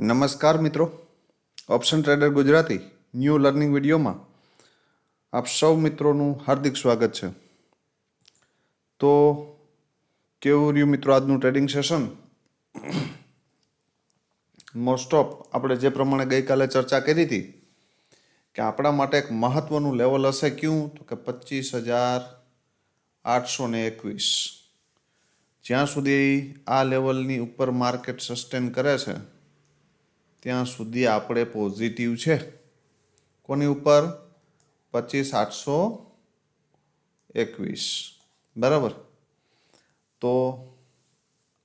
નમસ્કાર મિત્રો, option trader Gujarati new learning વિડીયોમાં આપ સૌ મિત્રોનું હાર્દિક સ્વાગત છે. તો કેવું રહ્યું મિત્રો આજનું ટ્રેડિંગ સેશન? મોસ્ટ ઓફ આપણે જે પ્રમાણે ગઈકાલે ચર્ચા કરી હતી કે આપણા માટે એક મહત્વનું લેવલ હશે કયું, તો કે 25,821. જ્યાં સુધી આ લેવલની ઉપર માર્કેટ સસ્ટેન કરે છે ત્યાં સુધી આપણે પોઝિટિવ છે. કોની ઉપર? 25,821. બરાબર. તો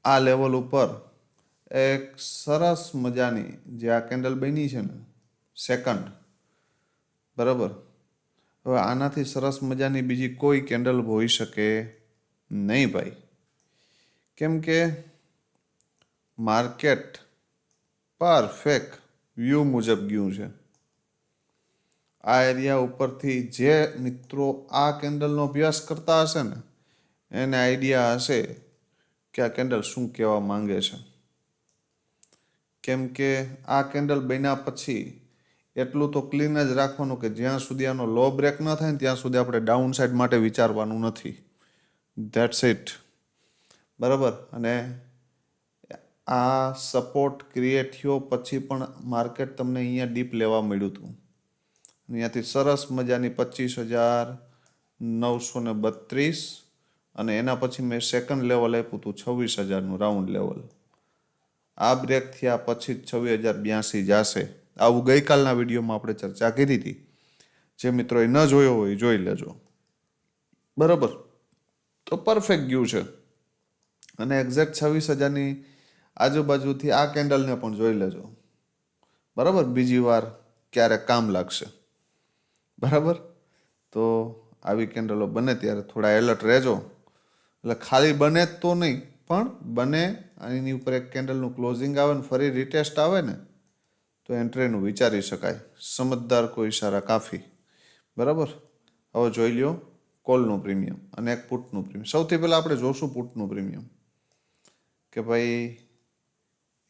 આ લેવલ ઉપર એક સરસ મજાની જે આ કેન્ડલ બની છે ને સેકન્ડ, બરાબર, હવે આનાથી સરસ મજાની બીજી કોઈ કેન્ડલ હોઈ શકે નહીં ભાઈ. કેમ કે માર્કેટ પરફેક્ટ વ્યૂ મુજબ ગયું છે. આ એરિયા ઉપરથી જે મિત્રો આ કેન્ડલનો અભ્યાસ કરતા હશે ને એને આઈડિયા હશે કે આ કેન્ડલ શું કહેવા માંગે છે. કેમ કે આ કેન્ડલ બન્યા પછી એટલું તો ક્લીન જ રાખવાનું કે જ્યાં સુધી આનો લો બ્રેક ન થાય ને ત્યાં સુધી આપણે ડાઉન સાઇડ માટે વિચારવાનું નથી. That's it. બરાબર. અને આ સપોર્ટ ક્રિએટ થયો પછી પણ માર્કેટ તમને અહીંયા ડીપ લેવા મળ્યું હતું. અહીંયાથી સરસ મજાની 25,932 અને એના પછી મેં સેકન્ડ લેવલ આપ્યું હતું 26,000નું રાઉન્ડ લેવલ. આ બ્રેક થયા પછી 26,082 જશે. આવું ગઈકાલના વિડીયોમાં આપણે ચર્ચા કરી હતી. જે મિત્રોએ ન જોયો હોય એ જોઈ લેજો. બરાબર. તો પરફેક્ટ ગયું છે અને એક્ઝેક્ટ 26,000ની આજુબાજુથી આ કેન્ડલને પણ જોઈ લેજો. બરાબર. બીજી વાર ક્યારેક કામ લાગશે. બરાબર. તો આવી કેન્ડલો બને ત્યારે થોડા એલર્ટ રહેજો. એટલે ખાલી બને તો નહીં, પણ બને એની ઉપર એક કેન્ડલનું ક્લોઝિંગ આવે ને ફરી રિટેસ્ટ આવે ને તો એન્ટ્રીનું વિચારી શકાય. સમજદાર કોઈ ઈશારા કાફી. બરાબર. હવે જોઈ લ્યો કોલનું પ્રીમિયમ અને એક પુટનું પ્રીમિયમ. સૌથી પહેલાં આપણે જોશું પુટનું પ્રીમિયમ કે ભાઈ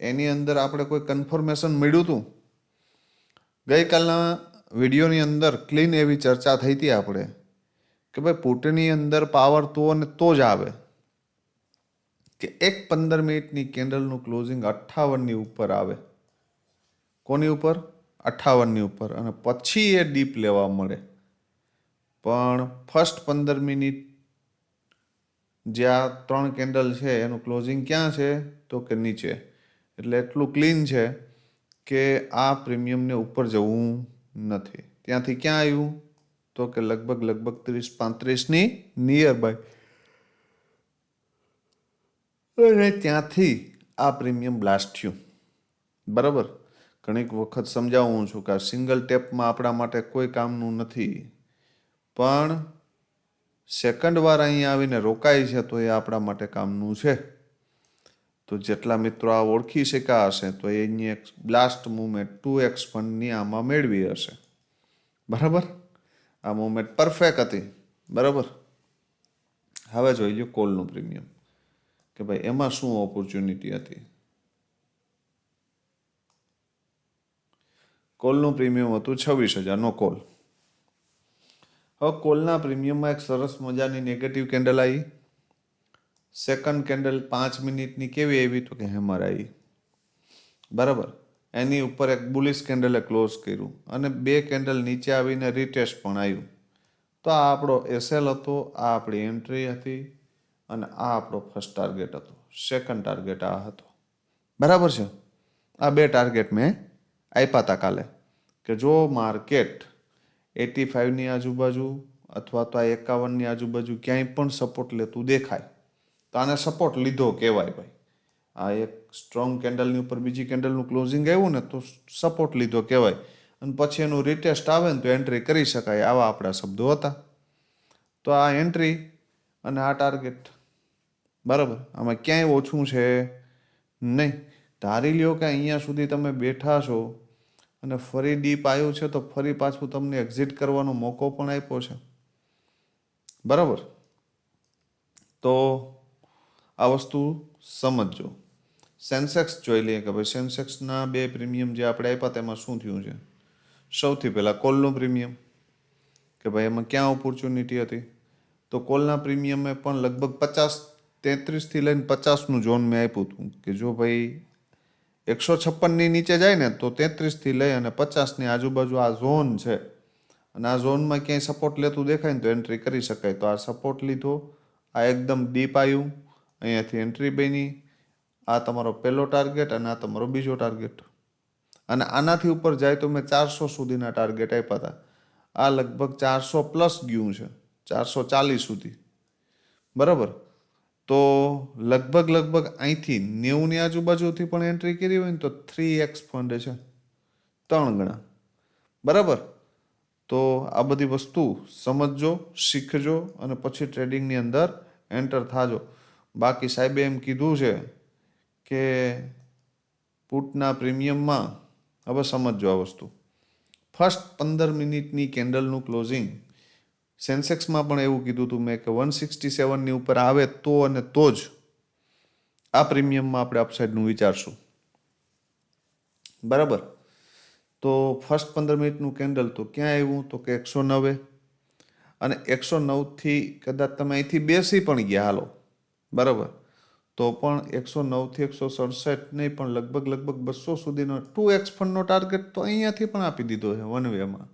એની અંદર આપણે કોઈ કન્ફર્મેશન મળ્યું હતું. ગઈકાલના વિડીયોની અંદર ક્લીન એવી ચર્ચા થઈ હતી આપણે કે ભાઈ પુટની અંદર પાવર તો અને તો જ આવે કે એક 15 મિનિટની કેન્ડલનું ક્લોઝિંગ 58ની ઉપર આવે. કોની ઉપર? 58ની ઉપર. અને પછી એ ડીપ લેવા મળે. પણ ફર્સ્ટ 15 મિનિટ જ્યાં 3 કેન્ડલ છે એનું ક્લોઝિંગ ક્યાં છે? તો કે નીચે. એટલે એટલું ક્લીન છે કે આ પ્રીમિયમને ઉપર જવું નથી. ત્યાંથી ક્યાં આવ્યું? તો કે લગભગ 30-35ની નિયર બાય. અને ત્યાંથી આ પ્રીમિયમ બ્લાસ્ટ થયું. બરાબર. ઘણીક વખત સમજાવું છું કે આ સિંગલ ટેપમાં આપણા માટે કોઈ કામનું નથી, પણ સેકન્ડ વાર અહીંયા આવીને રોકાય છે તો એ આપણા માટે કામનું છે. તો જેટલા મિત્રો આ ઓળખી શક્યા હશે તો એની એક બ્લાસ્ટ મુવમેન્ટ 2x ફંડની આમાં મેળવી હશે. બરાબર. આ મુવમેન્ટ પરફેક્ટ હતી. બરાબર. હવે જોઈ લો કોલનું પ્રીમિયમ કે ભાઈ એમાં શું ઓપોર્ચ્યુનિટી હતી. કોલનું પ્રીમિયમ હતું 26,000નો કોલ. હવે કોલના પ્રીમિયમમાં એક સરસ મજાની નેગેટિવ કેન્ડલ આવી. સેકન્ડ કેન્ડલ 5 મિનિટની કેવી આવી? તો કે હેમર આવી. બરાબર. એની ઉપર એક બુલિશ કેન્ડલે ક્લોઝ કર્યું અને 2 કેન્ડલ નીચે આવીને રિટેસ્ટ પણ આવ્યું. તો આ આપણો એસએલ હતો, આ આપણી એન્ટ્રી હતી અને આ આપણો ફર્સ્ટ ટાર્ગેટ હતો. સેકન્ડ ટાર્ગેટ આ હતો. બરાબર છે. આ 2 ટાર્ગેટ મેં આપ્યા હતા કાલે કે જો માર્કેટ 85ની આજુબાજુ અથવા તો આ 51ની આજુબાજુ ક્યાંય પણ સપોર્ટ લેતું દેખાય તો આને સપોર્ટ લીધો કહેવાય ભાઈ. આ એક સ્ટ્રોંગ કેન્ડલની ઉપર બીજી કેન્ડલનું ક્લોઝિંગ આવ્યું ને તો સપોર્ટ લીધો કહેવાય. અને પછી એનું રિટેસ્ટ આવે ને તો એન્ટ્રી કરી શકાય. આવા આપણા શબ્દો હતા. તો આ એન્ટ્રી અને આ ટાર્ગેટ. બરાબર. આમાં ક્યાંય ઓછું છે નહીં. ધારી લ્યો કે અહીંયા સુધી તમે બેઠા છો અને ફરી ડીપ આવ્યું છે તો ફરી પાછું તમને એક્ઝિટ કરવાનો મોકો પણ આપ્યો છે. બરાબર. તો આ વસ્તુ સમજજો. સેન્સેક્સ જોઈ લઈએ કે ભાઈ સેન્સેક્સના 2 પ્રીમિયમ જે આપણે આપ્યા તેમાં શું થયું છે. સૌથી પહેલાં કોલનું પ્રીમિયમ કે ભાઈ એમાં ક્યાં ઓપોર્ચ્યુનિટી હતી, તો કોલના પ્રીમિયમે પણ લગભગ 33થી લઈને 50નું ઝોન મેં આપ્યું હતું કે જો ભાઈ 156ની નીચે જાય ને તો 33થી લઈ અને 50ની આજુબાજુ આ ઝોન છે અને આ ઝોનમાં ક્યાંય સપોર્ટ લેતું દેખાય ને તો એન્ટ્રી કરી શકાય. તો આ સપોર્ટ લીધો, આ એકદમ ડીપ આવ્યું, અહીંયાથી એન્ટ્રી બની, આ તમારો પહેલો ટાર્ગેટ અને આ તમારો બીજો ટાર્ગેટ. અને આનાથી ઉપર જાય તો મેં 400 સુધીના ટાર્ગેટ આપ્યા હતા. આ લગભગ 400 પ્લસ ગયું છે, 440 સુધી. બરાબર. તો લગભગ અહીંથી 90ની આજુબાજુથી પણ એન્ટ્રી કરી હોય ને તો 3x ફંડ છે, 3 ગણા. બરાબર. તો આ બધી વસ્તુ સમજજો, શીખજો અને પછી ટ્રેડિંગની અંદર એન્ટર થાજો. બાકી સાહેબે એમ કીધું છે કે પુટના પ્રીમિયમમાં હવે સમજજો આ વસ્તુ. ફર્સ્ટ 15 મિનિટની કેન્ડલનું ક્લોઝિંગ સેન્સેક્સમાં પણ એવું કીધું હતું મેં કે 167ની ઉપર આવે તો અને તો જ આ પ્રીમિયમમાં આપણે અપસાઇડનું વિચારશું. બરાબર. તો ફર્સ્ટ 15 મિનિટનું કેન્ડલ તો ક્યાં આવ્યું તો કે 109, અને 109થી કદાચ તમે અહીંથી બેસી પણ ગયા હાલો, બરાબર, તો પણ 109થી 167 નહીં પણ લગભગ 200 સુધીનો 2x ફંડનો ટાર્ગેટ તો અહીંયાથી પણ આપી દીધો છે વન વેમાં.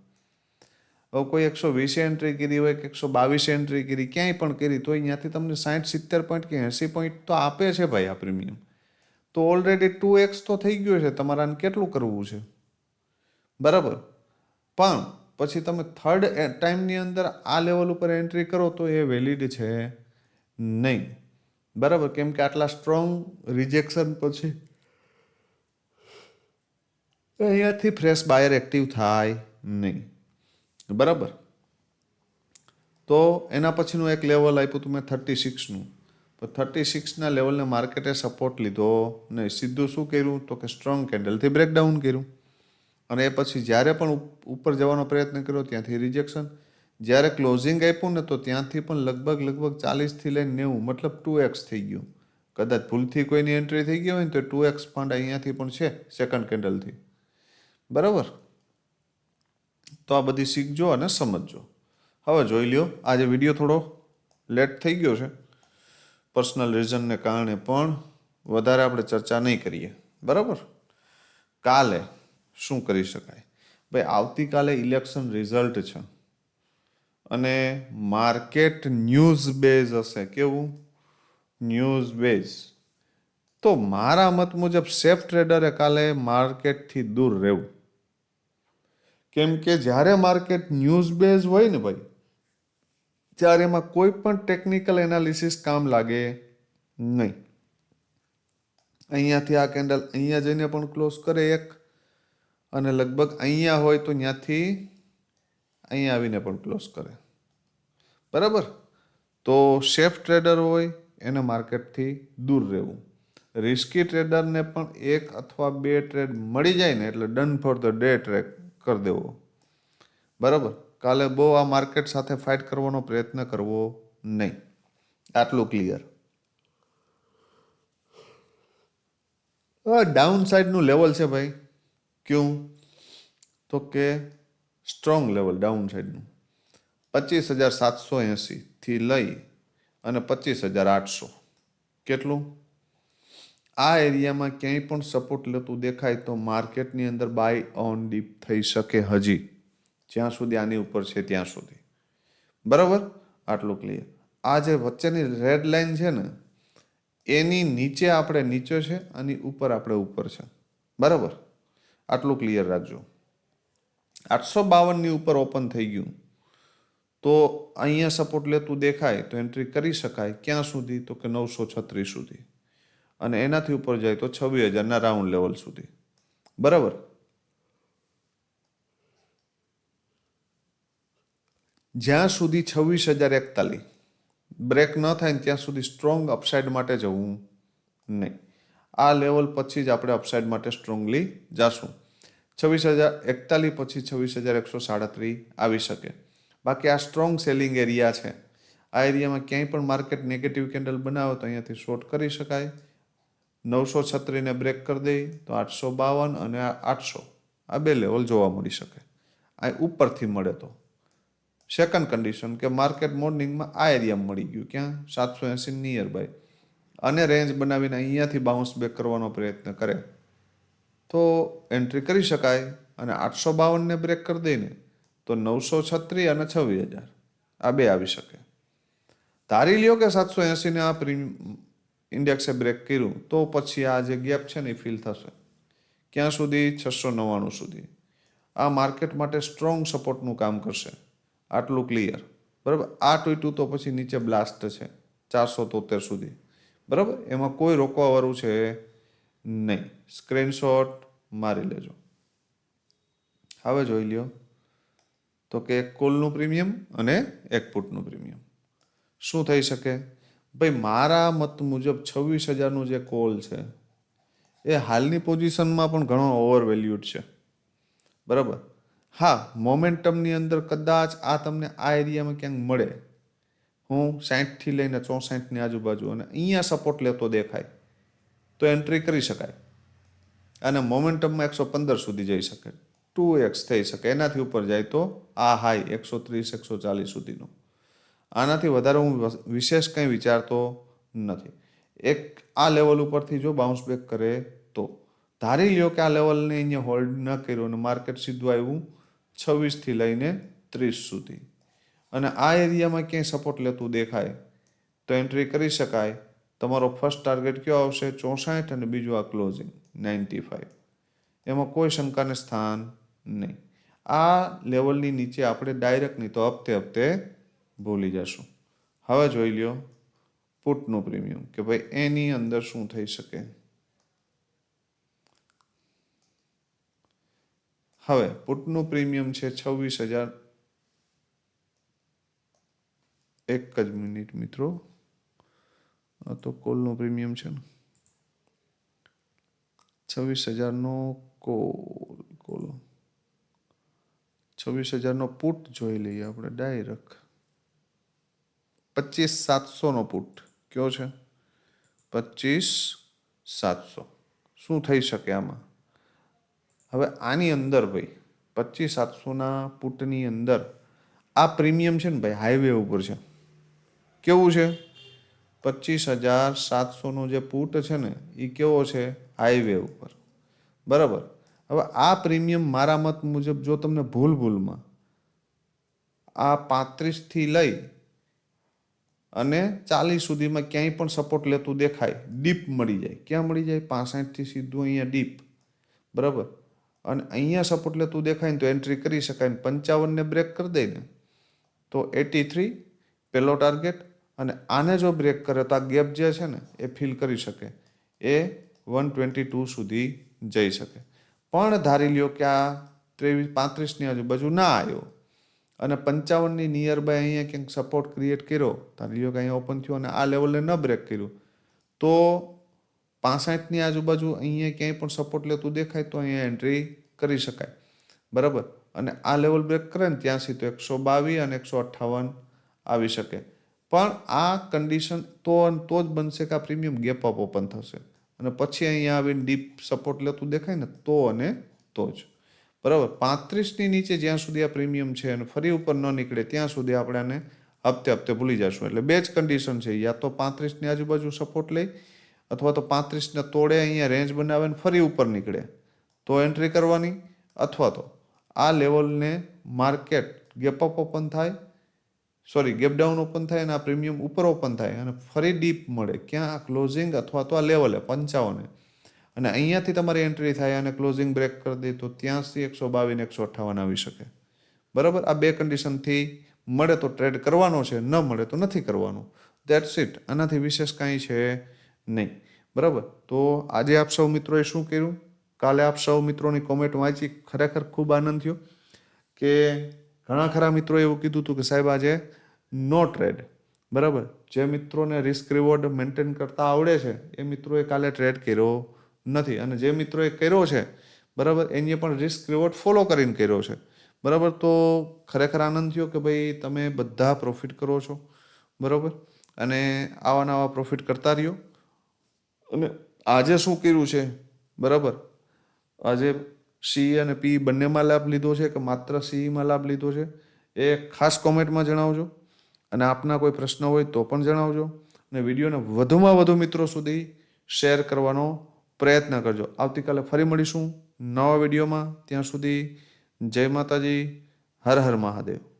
હવે કોઈ 120 એન્ટ્રી કરી હોય કે 122 એન્ટ્રી કરી, ક્યાંય પણ કરી તો અહીંયાથી તમને 60-70 પોઈન્ટ કે 80 પોઈન્ટ તો આપે છે ભાઈ આ પ્રીમિયમ. તો ઓલરેડી 2x તો થઈ ગયો છે, તમારે આને કેટલું કરવું છે. બરાબર. પણ પછી તમે થર્ડ ટાઈમની અંદર આ લેવલ ઉપર એન્ટ્રી કરો તો એ વેલિડ છે નહીં. બરાબર. કેમ કે આટલા સ્ટ્રોંગ રિજેક્શન પછી અહીંયાથી ફ્રેશ બાયર એક્ટિવ થાય નહીં. બરાબર. તો એના પછીનું એક લેવલ આપ્યું હતું મેં 36નું. તો 36ના લેવલને માર્કેટે સપોર્ટ લીધો નહીં, સીધું શું કર્યું તો કે સ્ટ્રોંગ કેન્ડલથી બ્રેકડાઉન કર્યું. અને એ પછી જ્યારે પણ ઉપર જવાનો પ્રયત્ન કર્યો ત્યાંથી રિજેક્શન. જ્યારે ક્લોઝિંગ આપ્યું ને તો ત્યાંથી પણ લગભગ 40થી લઈને 90, મતલબ 2x થઈ ગયું. કદાચ ભૂલથી કોઈની એન્ટ્રી થઈ ગઈ હોય ને તો 2x ફંડ અહીંયાથી પણ છે સેકન્ડ કેન્ડલથી. બરાબર. તો આ બધી શીખજો અને સમજજો. હવે જોઈ લ્યો, આજે વિડીયો થોડો લેટ થઈ ગયો છે પર્સનલ રીઝનને કારણે, પણ વધારે આપણે ચર્ચા નહીં કરીએ. બરાબર. કાલે શું કરી શકાય ભાઈ, આવતીકાલે ઇલેક્શન રિઝલ્ટ છે અને માર્કેટ ન્યૂઝ બેઝ હશે. કેવું? News base. તો મારા મત મુજબ સેફ ટ્રેડરે કાલે માર્કેટથી દૂર રહેવું. કેમ કે જ્યારે માર્કેટ ન્યૂઝ બેઝ હોય ને ભાઈ, ત્યારે એમાં કોઈ પણ ટેકનિકલ એનાલિસિસ કામ લાગે નહીં. અહીંયાથી આ કેન્ડલ અહીંયા જઈને પણ ક્લોઝ કરે એક, અને લગભગ અહીંયા હોય તો ત્યાંથી અહીંયા આવીને પણ ક્લોઝ કરે. બરાબર. તો સેફ ટ્રેડર હોય એને માર્કેટથી દૂર રહેવું. રિસ્કી ટ્રેડરને પણ 1 અથવા 2 ટ્રેડ મળી જાય ને એટલે done for the day trade કરી દેવો. બરાબર. કાલે બહુ આ માર્કેટ સાથે ફાઇટ કરવાનો પ્રયત્ન કરવો નહીં. આટલું ક્લિયર. ડાઉન સાઈડનું લેવલ છે ભાઈ. ક્યું? તો કે સ્ટ્રોંગ લેવલ ડાઉન સાઈડનું 25,780થી લઈ અને 25,800. કેટલું? આ એરિયામાં ક્યાંય પણ સપોર્ટ લેતું દેખાય તો માર્કેટની અંદર બાય ઓન ડીપ થઈ શકે હજી, જ્યાં સુધી આની ઉપર છે ત્યાં સુધી. બરાબર. આટલું ક્લિયર. આ જે વચ્ચેની રેડ લાઇન છે ને એની નીચે આપણે નીચે છે, આની ઉપર આપણે ઉપર છે. બરાબર. આટલું ક્લિયર રાખજો. 852ની ઉપર ઓપન થઈ ગયું તો અહીંયા સપોર્ટ લેતું દેખાય તો એન્ટ્રી કરી શકાય. ક્યાં સુધી તો કે 936 સુધી, અને એનાથી ઉપર જાય તો 26,000ના રાઉન્ડ લેવલ સુધી. બરાબર. જ્યાં સુધી 26,041 બ્રેક ન થાય ને ત્યાં સુધી સ્ટ્રોંગ અપસાઇડ માટે જવું નહીં. આ લેવલ પછી જ આપણે અપસાઇડ માટે સ્ટ્રોંગલી જાશું. 26,041 પછી 26,137 આવી શકે. બાકી આ સ્ટ્રોંગ સેલિંગ એરિયા છે. આ એરિયામાં ક્યાંય પણ માર્કેટ નેગેટિવ કેન્ડલ બનાવો તો અહીંયાથી શોર્ટ કરી શકાય. 936 ને બ્રેક કરી દઈ તો 852 અને 800 આ બે લેવલ જોવા મળી શકે. આ ઉપરથી મળે તો સેકન્ડ કન્ડિશન કે માર્કેટ મોર્નિંગમાં આ એરિયામાં મળી ગયું, ક્યાં 780 નિયર બાય, અને રેન્જ બનાવીને અહીંયાથી બાઉન્સ બેક કરવાનો પ્રયત્ન કરે તો એન્ટ્રી કરી શકાય. અને 852 ને બ્રેક કરી દઈને તો 936 અને 26,000 આ બે આવી શકે. ધારી લ્યો કે 780 ને આ ઇન્ડેક્સે બ્રેક કર્યું તો પછી આ જે ગેપ છે ને એ ફિલ થશે ક્યાં સુધી? 699 સુધી. આ માર્કેટ માટે સ્ટ્રોંગ સપોર્ટનું કામ કરશે. આટલું ક્લિયર, બરાબર. આ તૂટ્યું તો પછી નીચે બ્લાસ્ટ છે 473 સુધી, બરાબર. એમાં કોઈ રોકવાવાળું છે નહીં. સ્ક્રીનશોટ મારી લેજો. હવે જોઈ લ્યો તો કે એક કોલનું પ્રીમિયમ અને એક પુટનું પ્રીમિયમ શું થઈ શકે? ભાઈ મારા મત મુજબ 26,000નું જે કોલ છે એ હાલની પોઝિશનમાં પણ ઘણો ઓવર વેલ્યુડ છે, બરાબર. હા, મોમેન્ટમની અંદર કદાચ આ તમને આ એરિયામાં ક્યાંક મળે, હું 60થી લઈને 64ની આજુબાજુ, અને અહીંયા સપોર્ટ લેતો દેખાય તો એન્ટ્રી કરી શકાય. અને મોમેન્ટમમાં 115 સુધી જઈ શકે, 2x થઈ શકે. એનાથી ઉપર જાય તો આ હાઈ 130 140 સુધીનો. આનાથી વધારે હું વિશેષ કંઈ વિચારતો નથી. એક આ લેવલ ઉપરથી જો બાઉન્સ બેક કરે તો ધારી લ્યો કે આ લેવલને અહીંયા હોલ્ડ ન કર્યો અને માર્કેટ સીધું આવ્યું 26થી લઈને 30 સુધી, અને આ એરિયામાં ક્યાંય સપોર્ટ લેતું દેખાય તો એન્ટ્રી કરી શકાય. તમારો ફર્સ્ટ ટાર્ગેટ કયો આવશે? 64, અને બીજું આ ક્લોઝિંગ 95. એમાં કોઈ શંકાને સ્થાન નહીં. આ લેવલની નીચે આપણે ડાયરેક્ટ નહીં તો હપ્તે હપ્તે ભૂલી જશું. હવે જોઈ લ્યો પુટનું પ્રીમિયમ કે ભાઈ એની અંદર શું થઈ શકે. હવે પુટનું પ્રીમિયમ છે 26,000. એક જ મિનિટ મિત્રો, આ તો કોલનો પ્રીમિયમ છે ને. 26,000નો કોલ 26,000નો પુટ જોઈ લઈએ આપણે ડાયરેક્ટ. 25,700નો પુટ કયો છે? 25,700. શું થઈ શકે આમાં? હવે આની અંદર ભાઈ 25,700ના પુટની અંદર આ પ્રીમિયમ છે ને ભાઈ હાઈવે ઉપર છે. કેવું છે? 25,700નો જે પુટ છે ને એ કેવો છે? હાઈવે ઉપર, બરાબર. હવે આ પ્રીમિયમ મારા મત મુજબ જો તમને ભૂલમાં આ 35થી લઈ અને 40 સુધીમાં ક્યાંય પણ સપોર્ટ લેતું દેખાય, ડીપ મળી જાય. ક્યાં મળી જાય? 65થી સીધું અહીંયા ડીપ, બરાબર. અને અહીંયા સપોર્ટ લેતું દેખાય ને તો એન્ટ્રી કરી શકાય. 55ને બ્રેક કરી દે ને તો 83 પહેલો ટાર્ગેટ, અને આને જો બ્રેક કરે તો આ ગેપ જે છે ને એ ફિલ કરી શકે, એ 122 સુધી જઈ શકે. પણ ધારી લ્યો કે આ 35ની આજુબાજુ ના આવ્યો અને 55ની નિયર બાય અહીંયા ક્યાંક સપોર્ટ ક્રિએટ કર્યો, ધારી લ્યો કે અહીંયા ઓપન થયો અને આ લેવલને ન બ્રેક કર્યું તો 65ની આજુબાજુ અહીંયા ક્યાંય પણ સપોર્ટ લેતું દેખાય તો અહીંયા એન્ટ્રી કરી શકાય, બરાબર. અને આ લેવલ બ્રેક કરે ને ત્યાં સુધી 122 અને 158 આવી શકે. પણ આ કન્ડિશન તો જ બનશે કે આ પ્રીમિયમ ગેપ અપ ઓપન થશે અને પછી અહીંયા આવીને ડીપ સપોર્ટ લેતું દેખાય ને તો અને તો જ, બરાબર. 35ની નીચે જ્યાં સુધી આ પ્રીમિયમ છે અને ફરી ઉપર ન નીકળે ત્યાં સુધી આપણે આને હપ્તે હપ્તે ભૂલી જશું. એટલે બે જ કન્ડિશન છે, યા તો 35ની આજુબાજુ સપોર્ટ લઈ અથવા તો 35ને તોડે અહીંયા રેન્જ બનાવે ને ફરી ઉપર નીકળે તો એન્ટ્રી કરવાની, અથવા તો આ લેવલને માર્કેટ ગેપ અપ ઓપન થાય, ગેપ ડાઉન ઓપન થાય અને આ પ્રીમિયમ ઉપર ઓપન થાય અને ફરી ડીપ મળે ક્યાં? ક્લોઝિંગ અથવા તો આ લેવલે 55, અને અહીંયાથી તમારી એન્ટ્રી થાય અને ક્લોઝિંગ બ્રેક કરી દે તો ત્યાંથી 122 ને 158 આવી શકે, બરાબર. આ બે કન્ડિશનથી મળે તો ટ્રેડ કરવાનો છે, ન મળે તો નથી કરવાનું. That's it. આનાથી વિશેષ કાંઈ છે નહીં, બરાબર. તો આજે આપ સૌ મિત્રોએ શું કર્યું? કાલે આપ સૌ મિત્રોની કોમેન્ટ વાંચી ખરેખર ખૂબ આનંદ થયો કે ઘણા ખરા મિત્રોએ એવું કીધું હતું કે સાહેબ આજે નો ટ્રેડ, બરાબર. જે મિત્રોને રિસ્ક રિવોર્ડ મેન્ટેન કરતા આવડે છે એ મિત્રોએ કાલે ટ્રેડ કર્યો નથી, અને જે મિત્રોએ કર્યો છે, બરાબર, એને પણ રિસ્ક રિવોર્ડ ફોલો કરીને કર્યો છે, બરાબર. તો ખરેખર આનંદ થયો કે ભાઈ તમે બધા પ્રોફિટ કરો છો, બરાબર. અને આવા નવા પ્રોફિટ કરતા રહ્યો અને આજે શું કર્યું છે, બરાબર? આજે સી અને પી બંનેમાં લાભ લીધો છે કે માત્ર સીમાં લાભ લીધો છે, એ ખાસ કોમેન્ટમાં જણાવજો. અને આપના કોઈ પ્રશ્ન હોય તો પણ જણાવજો. અને વિડીયોને વધુમાં વધુ મિત્રો સુધી શેર કરવાનો પ્રયત્ન કરજો. આવતીકાલે ફરી મળીશું નવા વિડીયોમાં. ત્યાં સુધી જય માતાજી, હર હર મહાદેવ.